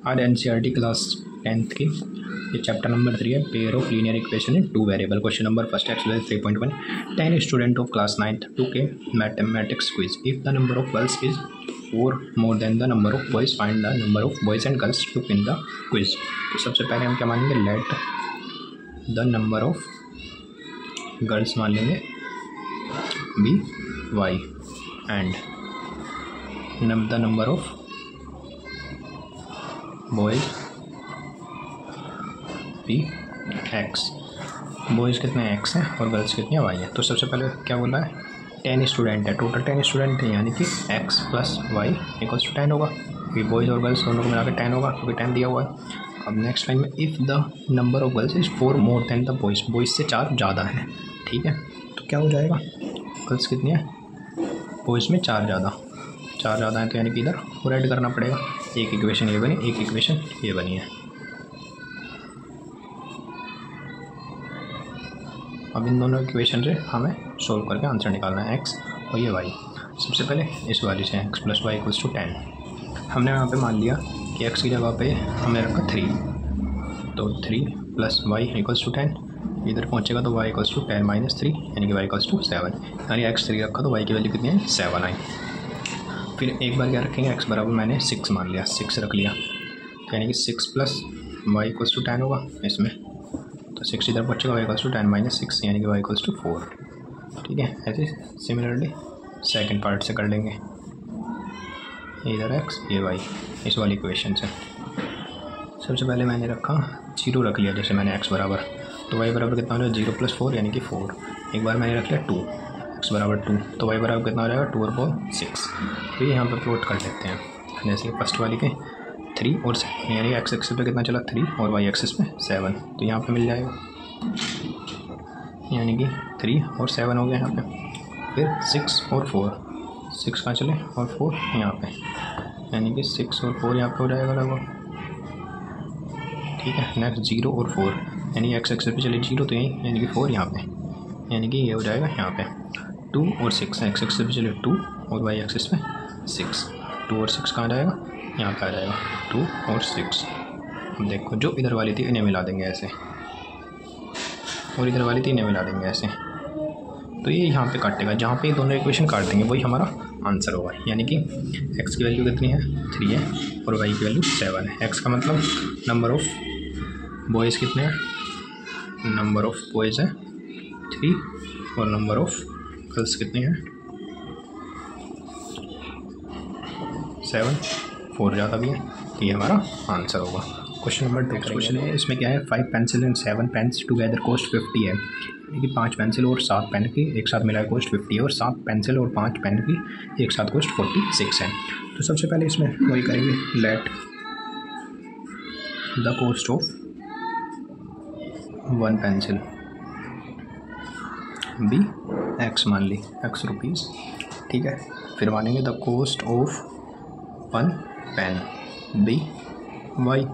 आज NCERT class 10th की ये चैप्टर नंबर 3 है, pair of linear equation in two variable. Question number first exercise 3.1 10 student of class 9th 2K mathematics quiz. If the number of girls is 4 more than the number of boys, find the number of boys and girls to in the quiz. तो सबसे पहले हम क्या मानेंगे, let the number of girls मान लेंगे be y and the number of boys be x. Boys कितने x हैं और गर्ल्स कितनी वाई है। तो सबसे पहले क्या बोला है, 10 स्टूडेंट है, टोटल 10 स्टूडेंट हैं, यानी कि x plus y equals to 10 होगा। क्योंकि बॉयज़ और गर्ल्स दोनों को मिलाकर 10 होगा, क्योंकि 10 दिया हुआ है। अब नेक्स्ट लाइन में if the number of girls is 4 more than the boys, boys से 4 ज़्यादा है, ठीक है। तो क्या हो जाएगा, गर्ल्स कितनी है, बॉयज़ में 4 ज़्यादा है, तो यानी कि इधर और ऐड करना पड़ेगा। एक इक्वेशन ये बनी, एक इक्वेशन ये बनी है। अब इन दोनों इक्वेशन से हमें सोल्व करके आंसर निकालना है, एक्स और ये वाई। सबसे पहले इस वाली से x plus y equals to 10। हमने यहाँ पे मान लिया कि एक्स की जगह पे हमने रखा 3, तो 3 प्लस वाई इक्वल्स टू 10। इधर पहुँचेगा तो वाई इक्वल्स टू 10 माइनस 3, यानी कि वाई इक्वल्स टू 7। यानी एक्स 3 रखा तो वाई की वैल्यू कितनी है, 7 आई। फिर एक बार क्या रखेंगे, एक्स बराबर मैंने 6 मान लिया, 6 रख लिया, तो यानी कि 6 प्लस वाई इक्वल्स टू 10 होगा इसमें। तो 6 इधर पहुँचेगा, वाई इक्वल्स टू 10 माइनस 6, यानी कि वाई इक्वल्स टू 4, ठीक है। ऐसे सिमिलरली सेकंड पार्ट से कर लेंगे, इधर एक्स ये वाई इस वाली इक्वेशन से। सबसे पहले मैंने रखा 0 रख लिया, जैसे मैंने एक्स बराबर, तो वाई बराबर कितना हो जाएगा 0 प्लस 4 यानी कि 4। एक बार मैंने रख लिया 2, एक्स बराबर 2, तो वाई बराबर कितना हो जाएगा 2 और 4 6। तो ये यहाँ पर प्लॉट कर लेते हैं, जैसे फर्स्ट वाली के 3 और 7, यानी एक्स एक्सिस पे कितना चला 3 और वाई एक्सिस पे 7, तो यहाँ पे मिल जाएगा, यानी कि 3 और 7 हो गया यहाँ पे। फिर 6 और 4, 6 कहाँ चले और 4 यहाँ पे, यानी कि 6 और 4 यहाँ पे हो जाएगा लगभग, ठीक है। नेक्स्ट 0 और 4, यानी एक्स एक्सिस पे चले 0 तो यहीं, यानी कि 4 यहाँ पे, यानी कि ये हो जाएगा यहाँ पे। 2 और 6, एक्स एक्सिस पे चले 2 और वाई एक्सिस पे 6, 2 और 6 कहाँ जाएगा, यहाँ पे आ जाएगा 2 और 6। अब देखो जो इधर वाली थी इन्हें मिला देंगे ऐसे, और इधर वाली थी इन्हें मिला देंगे ऐसे, तो ये यहाँ पे काटेगा, जहाँ पे ये दोनों इक्वेशन काट देंगे वही हमारा आंसर होगा। यानी कि एक्स की वैल्यू कितनी है 3 है और वाई की वैल्यू 7 है। एक्स का मतलब नंबर ऑफ बॉयज़ कितने हैं, नंबर ऑफ बॉयज़ है 3 और नंबर ऑफ गर्ल्स कितनी है 7, 4 ज़्यादा भी है, तो ये हमारा आंसर होगा। क्वेश्चन नंबर 2 क्वेश्चन है, इसमें क्या है, 5 pencil and 7 pens together cost 50 है। यानी कि 5 पेंसिल और 7 पेन की एक साथ मिला कॉस्ट 50 है, और 7 पेंसिल और 5 पेन की एक साथ कॉस्ट 46 है। तो सबसे पहले इसमें वही करेंगे, let the cost of 1 pencil be x, मान ली एक्स रुपीज़, ठीक है। फिर मानेंगे the cost of 1 pen be y.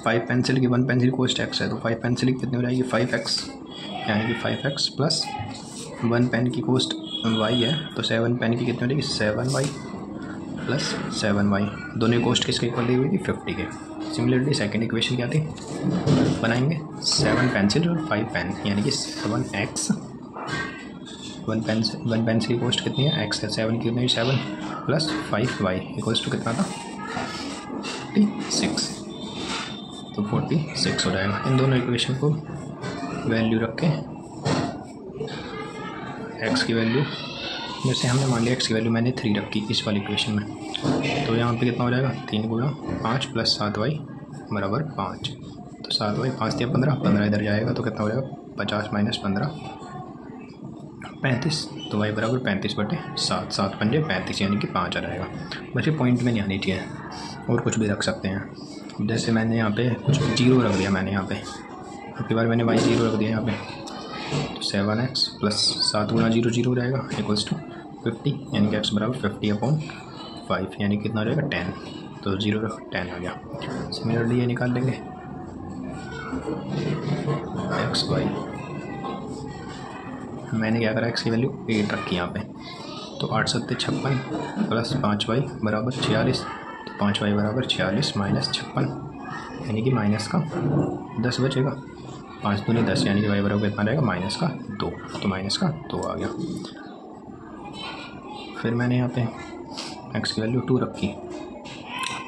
5 pencil की 1 पेंसिल कॉस्ट एक्स है, तो 5 पेंसिल की कितनी हो जाएगी 5x, यानी कि 5x प्लस 1 पेन की कॉस्ट y है, तो 7 पेन की कितनी हो जाएगी 7y प्लस 7y। दोनों कॉस्ट किसके इक्वल दी हुई थी 50 के। सिमिलरली सेकंड इक्वेशन क्या थी, बनाएंगे 7 पेंसिल और 5 पेन, यानी कि 7x, 1 पेंसिल की कॉस्ट कितनी है x है, 7 की कितनी 7 प्लस 5y इक्वल्स टू कितना था 46, तो 46 हो जाएगा। इन दोनों इक्वेशन को वैल्यू रख के एक्स की वैल्यू, जैसे हमने मान लिया एक्स की वैल्यू मैंने 3 रखी इस वाली इक्वेशन में, तो यहाँ पे कितना हो जाएगा 3 गुणा 5 प्लस 7y बराबर 5, तो 7y 5 दिया 15, 15 इधर जाएगा तो कितना हो जाएगा 50 माइनस 15 35, तो y बराबर 35/7, 7 पंजे 35, यानी कि 5 आ जाएगा। बस ये पॉइंट में नहीं आनी चाहिए, और कुछ भी रख सकते हैं। जैसे मैंने यहाँ पे कुछ 0 रख दिया, मैंने यहाँ पे अब की बार मैंने y 0 रख दिया यहाँ पे, तो 7x प्लस 7 गुना 0 0 हो जाएगा इक्वल्स टू 50, यानी कि x बराबर 50/5, यानी कितना हो जाएगा 10, तो 0 रख 10 आ गया। सिमिलरली ये निकाल लेंगे x वाई, मैंने क्या करा, x की वैल्यू 8 रखी यहाँ पे, तो 8 7 56 प्लस 5y बराबर 46, 5y बराबर 46 माइनस 56, यानी कि माइनस का 10 बचेगा। 5 दूनी 10, यानी कि y बराबर कितना रहेगा माइनस का 2, तो माइनस का 2 आ गया। फिर मैंने यहाँ पे x की वैल्यू 2 रखी,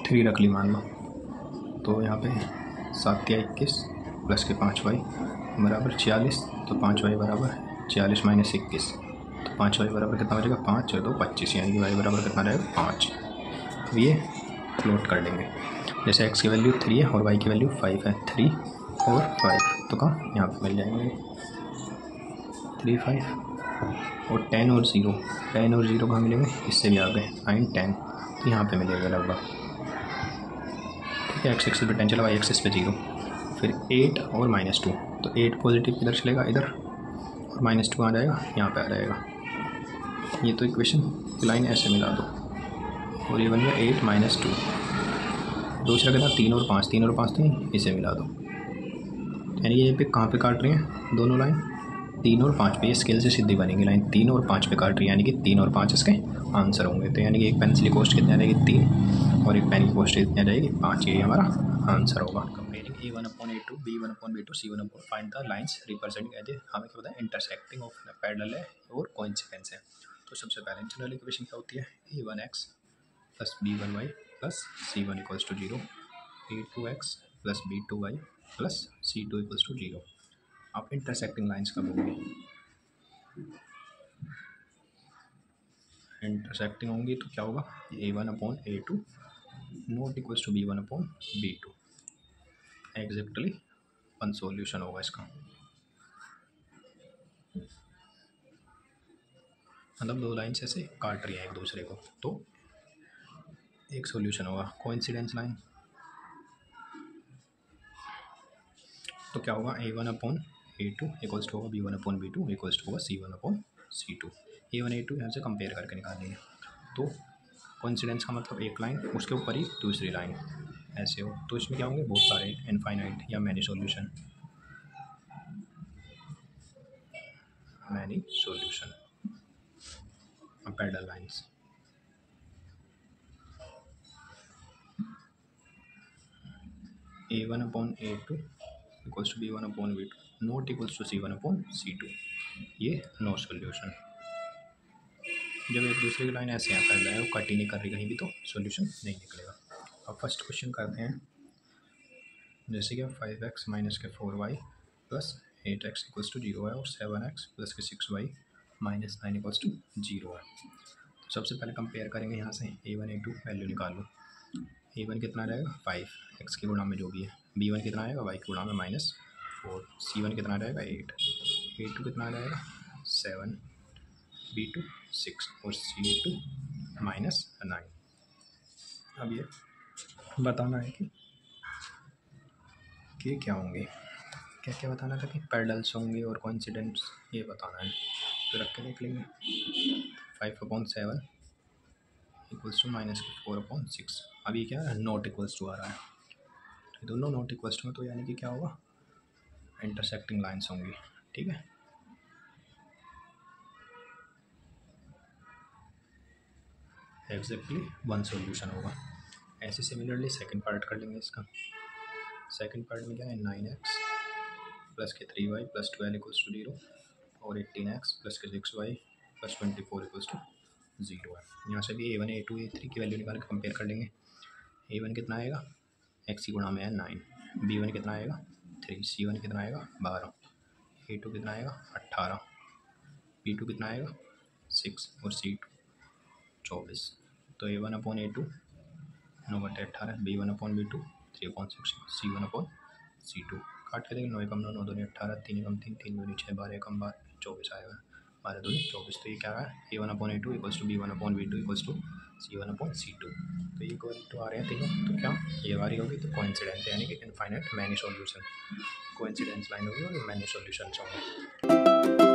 3 रख ली मान लो, तो यहाँ पे 7 या 21 प्लस के 5y बराबर 46, तो 5y बराबर 46 माइनस 21, तो 5y बराबर कितना बचेगा 5 और 2 25, यानी कि y बराबर कितना रहेगा 5। अब ये प्लॉट कर लेंगे, जैसे x की वैल्यू 3 है और y की वैल्यू 5 है, 3 और 5 तो कहाँ यहाँ पे मिल जाएंगे 3 5 और 10 और 0, 10 और 0 कहाँ मिलेंगे, इससे भी आगे 9 10, तो यहाँ पे मिलेगा लगभग, ठीक है। x एक्सिस पे 10 चला, y एक्सिस पे 0, फिर 8 और -2, तो 8 पॉजिटिव किधर चलेगा इधर, और -2 आ जाएगा यहाँ पे आ जाएगा। ये तो इक्वेशन लाइन ऐसे मिला दो, और ये बन गया 8 -2। दूसरा कहता 3 और 5, 3 और 5 तो इसे मिला दो, यानी ये पे कहाँ पे काट रही हैं दोनों लाइन, 3 और 5 पे, स्केल से सीधी बनेगी लाइन, 3 और 5 पे काट रही है, यानी कि 3 और 5 इसके आंसर होंगे। तो यानी कि एक पेंसिल की कॉस्ट कितनी आ जाएगी 3, और एक पेन की कॉस्ट कितनी आ जाएगी 5, ये हमारा आंसर होगा। Comparing A1/A2 B1/B2 C1/, find the lines representing as हमें क्या पता है इंटरसेक्टिंग ऑफ पैरेलल है और कोइंसिडेंस है। तो सबसे पहले जनरल इक्वेशन क्या होती है, A1x plus B1y plus C1 equals to 0, A2x plus B2y plus C2 equals to 0। आप इंटरसेक्टिंग लाइन्स कब होंगी, इंटरसेक्टिंग होंगी तो क्या होगा, A1/A2 not equals to B1/B2, exactly 1 solution होगा इसका, मतलब दो लाइन्स ऐसे काट रही हैं एक दूसरे को, तो एक सॉल्यूशन होगा। कोइंसिडेंस लाइन तो क्या होगा, A1/A2 इक्वल्स टू होगा B1/B2 इक्वल्स टू होगा C1/C2। A1 A2 यहाँ से कंपेयर करके निकालेंगे, तो कोइंसिडेंस का मतलब एक लाइन उसके ऊपर ही दूसरी लाइन ऐसे हो, तो इसमें क्या होंगे बहुत सारे इनफाइनाइट या many solution parallel lines. A1/A2 equals to B1/B2 not equals to C1/C2, ये नो सॉल्यूशन। जब एक दूसरे की लाइन ऐसे यहाँ पैरेलल है, वो कट ही नहीं कर रही कहीं भी, तो सॉल्यूशन नहीं निकलेगा। अब फर्स्ट क्वेश्चन करते हैं, जैसे कि 5x माइनस के 4y plus 8x equals to 0 है, और 7x प्लस के 6y माइनस 9 इक्वल्स टू 0 है। तो सबसे पहले कंपेयर करेंगे यहाँ से, A1 A2 वैल्यू निकाल लो। A1 कितना रहेगा 5, x के गुणा में जो भी है, B1 कितना आएगा y के गुणा में -4, C1 कितना रहेगा 8, A2 कितना रहेगा 7, B2 6 और C2 -9। अब ये बताना है कि क्या होंगे, क्या क्या बताना था कि पैरेलल्स होंगे और कोइंसिडेंट्स, ये बताना है। तो रख के देख लेंगे, 5/7 इक्वल्स टू -4/6। अब ये क्या है, नॉट इक्वल्स टू आ रहा है, तो दोनों नॉट इक्वल्स टू में, तो यानी कि क्या होगा, इंटरसेक्टिंग लाइन्स होंगी, ठीक है। एग्जैक्टली 1 सॉल्यूशन होगा। ऐसे सिमिलरली सेकंड पार्ट कर लेंगे इसका। सेकंड पार्ट में क्या है, 9x प्लस के 3y प्लस 12 इक्वल्स टू 0, और 18x प्लस के 6y प्लस 24 इक्वल्स टू 0 है। यहाँ से भी A1 A2 A3 की वैल्यू निकाल के कंपेयर कर लेंगे। A1 कितना आएगा, x की गुणा में है 9, B1 कितना आएगा 3, C1 कितना आएगा 12, A2 कितना आएगा 18, B2 कितना आएगा 6 और C2 24। तो A1/A2 9/18, B1/B2 3/6, C1/C2। काट के देखें, 9 कम 9 9 दूनी 18, 3 कम 3 3 दूनी 6, 12 कम 12 24 आएगा, 12 दूनी 24। तो ये क्या है, A1/A2 equals to B1/B2 equals to C1/C2। तो ये इक्वल टू आ रहे हैं तीनों, तो क्या ये वाली होगी, तो कोइंसिडेंस यानी कि infinite many solution, coincidence line होगी और मैनी सॉल्यूशंस होंगे।